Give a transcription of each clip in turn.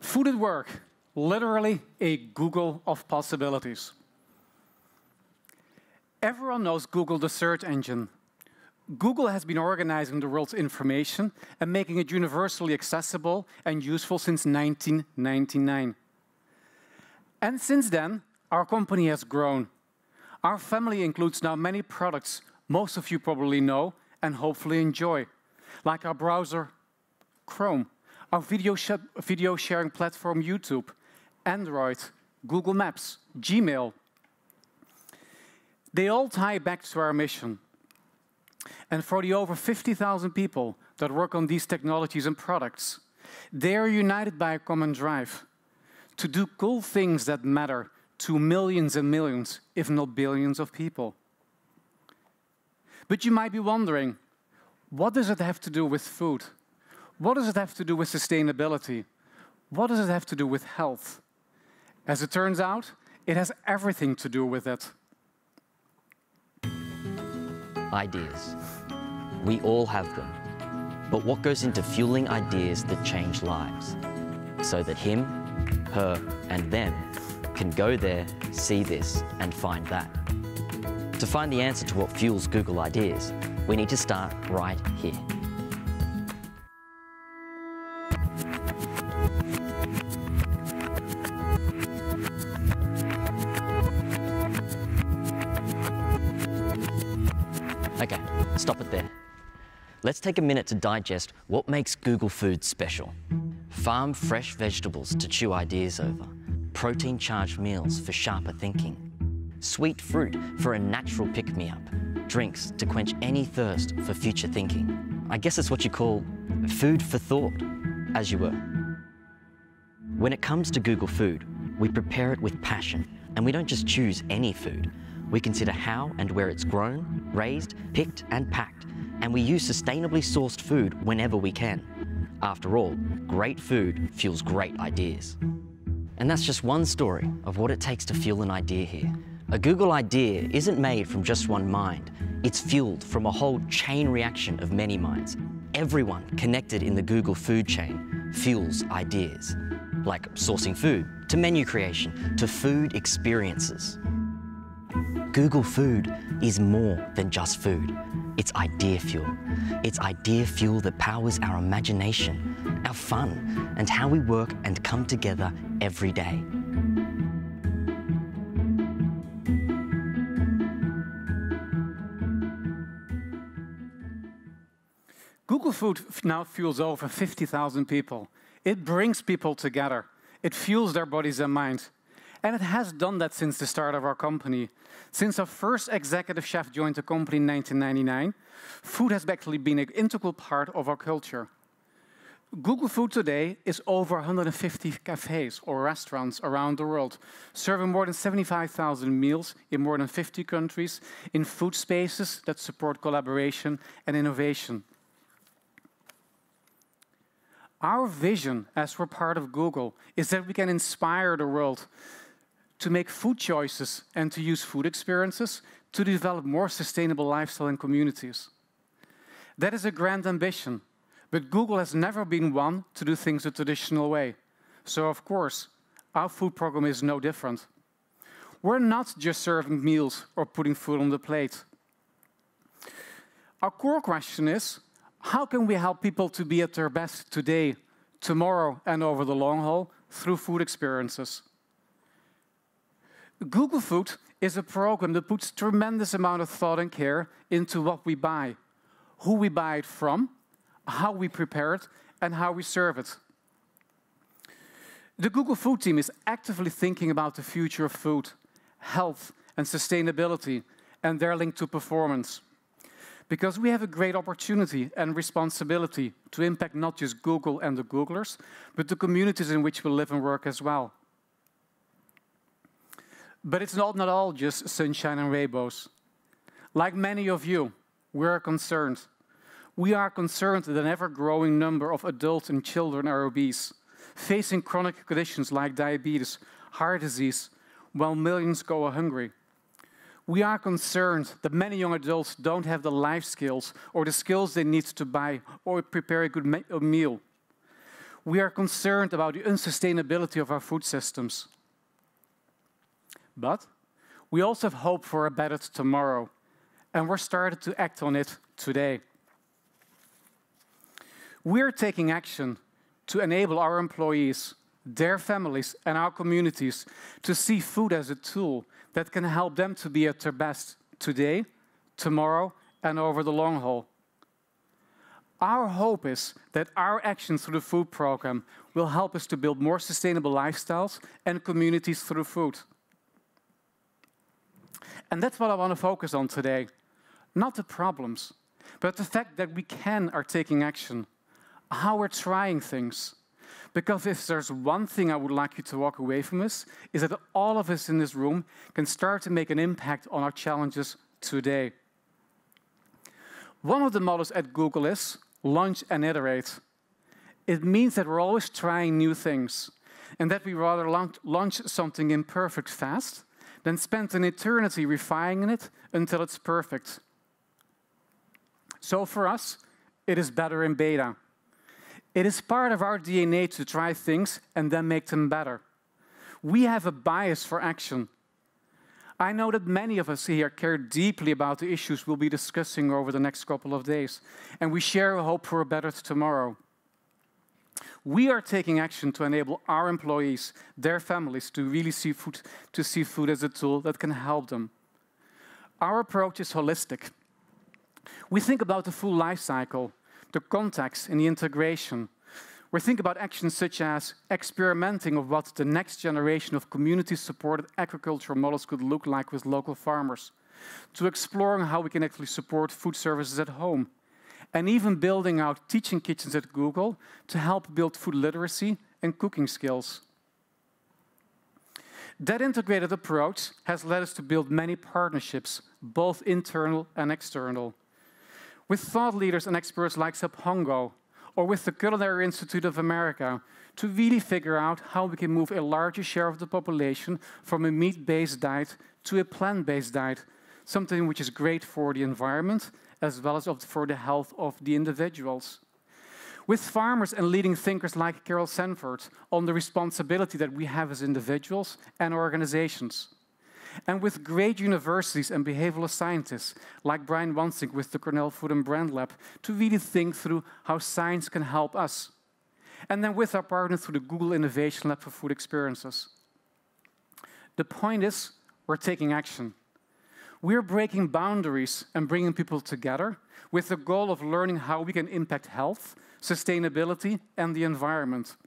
Food at work, literally a Google of possibilities. Everyone knows Google, the search engine. Google has been organizing the world's information and making it universally accessible and useful since 1999. And since then, our company has grown. Our family includes now many products most of you probably know and hopefully enjoy, like our browser, Chrome, our video sharing platform, YouTube, Android, Google Maps, Gmail. They all tie back to our mission. And for the over 50,000 people that work on these technologies and products, they are united by a common drive to do cool things that matter to millions and millions, if not billions of people. But you might be wondering, what does it have to do with food? What does it have to do with sustainability? What does it have to do with health? As it turns out, it has everything to do with it. Ideas. We all have them. But what goes into fueling ideas that change lives? So that him, her, and them can go there, see this, and find that. To find the answer to what fuels Google ideas, we need to start right here. Okay, stop it there. Let's take a minute to digest what makes Google Foods special. Farm fresh vegetables to chew ideas over, protein-charged meals for sharper thinking, sweet fruit for a natural pick-me-up, drinks to quench any thirst for future thinking. I guess it's what you call food for thought, as you were. When it comes to Google Food, we prepare it with passion, and we don't just choose any food. We consider how and where it's grown, raised, picked, and packed, and we use sustainably sourced food whenever we can. After all, great food fuels great ideas. And that's just one story of what it takes to fuel an idea here. A Google idea isn't made from just one mind. It's fueled from a whole chain reaction of many minds. Everyone connected in the Google food chain fuels ideas, like sourcing food, to menu creation, to food experiences. Google Food is more than just food. It's idea fuel. It's idea fuel that powers our imagination, our fun, and how we work and come together every day. Google Food now fuels over 50,000 people. It brings people together. It fuels their bodies and minds. And it has done that since the start of our company. Since our first executive chef joined the company in 1999, food has actually been an integral part of our culture. Google Food today is over 150 cafes or restaurants around the world, serving more than 75,000 meals in more than 50 countries in food spaces that support collaboration and innovation. Our vision, as we're part of Google, is that we can inspire the world to make food choices and to use food experiences to develop more sustainable lifestyle and communities. That is a grand ambition, but Google has never been one to do things the traditional way. So, of course, our food program is no different. We're not just serving meals or putting food on the plate. Our core question is, how can we help people to be at their best today, tomorrow, and over the long haul through food experiences? Google Food is a program that puts a tremendous amount of thought and care into what we buy, who we buy it from, how we prepare it, and how we serve it. The Google Food team is actively thinking about the future of food, health, and sustainability, and their link to performance. Because we have a great opportunity and responsibility to impact not just Google and the Googlers, but the communities in which we live and work as well. But it's not all just sunshine and rainbows. Like many of you, we are concerned. We are concerned that an ever-growing number of adults and children are obese, facing chronic conditions like diabetes, heart disease, while millions go hungry. We are concerned that many young adults don't have the life skills or the skills they need to buy or prepare a good meal. We are concerned about the unsustainability of our food systems. But we also have hope for a better tomorrow, and we're starting to act on it today. We're taking action to enable our employees, their families, and our communities to see food as a tool that can help them to be at their best today, tomorrow, and over the long haul. Our hope is that our actions through the food program will help us to build more sustainable lifestyles and communities through food. And that's what I want to focus on today. Not the problems, but the fact that we are taking action, how we're trying things. Because if there's one thing I would like you to walk away from this, is that all of us in this room can start to make an impact on our challenges today. One of the models at Google is launch and iterate. It means that we're always trying new things, and that we rather launch something imperfect fast than spend an eternity refining it until it's perfect. So for us, it is better in beta. It is part of our DNA to try things and then make them better. We have a bias for action. I know that many of us here care deeply about the issues we'll be discussing over the next couple of days, and we share a hope for a better tomorrow. We are taking action to enable our employees, their families, to really see food as a tool that can help them. Our approach is holistic. We think about the full life cycle, the context and the integration. We think about actions such as experimenting of what the next generation of community-supported agricultural models could look like with local farmers, to exploring how we can actually support food services at home, and even building out teaching kitchens at Google to help build food literacy and cooking skills. That integrated approach has led us to build many partnerships, both internal and external, with thought leaders and experts like Seb Hongo, or with the Culinary Institute of America, to really figure out how we can move a larger share of the population from a meat-based diet to a plant-based diet, something which is great for the environment as well as for the health of the individuals. With farmers and leading thinkers like Carol Sanford on the responsibility that we have as individuals and organizations. And with great universities and behavioral scientists like Brian Wansink with the Cornell Food and Brand Lab to really think through how science can help us. And then with our partners through the Google Innovation Lab for Food Experiences. The point is, we're taking action. We're breaking boundaries and bringing people together with the goal of learning how we can impact health, sustainability, and the environment.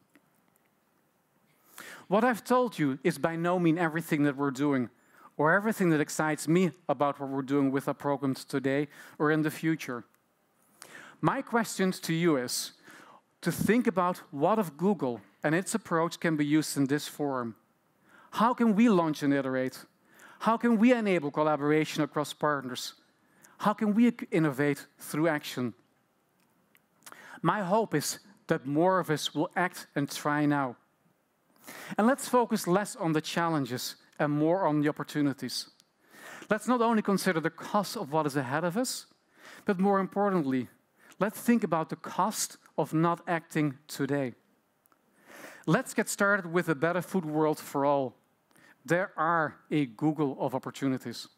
What I've told you is by no means everything that we're doing, or everything that excites me about what we're doing with our programs today or in the future. My question to you is to think about what of Google and its approach can be used in this forum. How can we launch and iterate? How can we enable collaboration across partners? How can we innovate through action? My hope is that more of us will act and try now. And let's focus less on the challenges and more on the opportunities. Let's not only consider the cost of what is ahead of us, but more importantly, let's think about the cost of not acting today. Let's get started with a better food world for all. There are a Google of opportunities.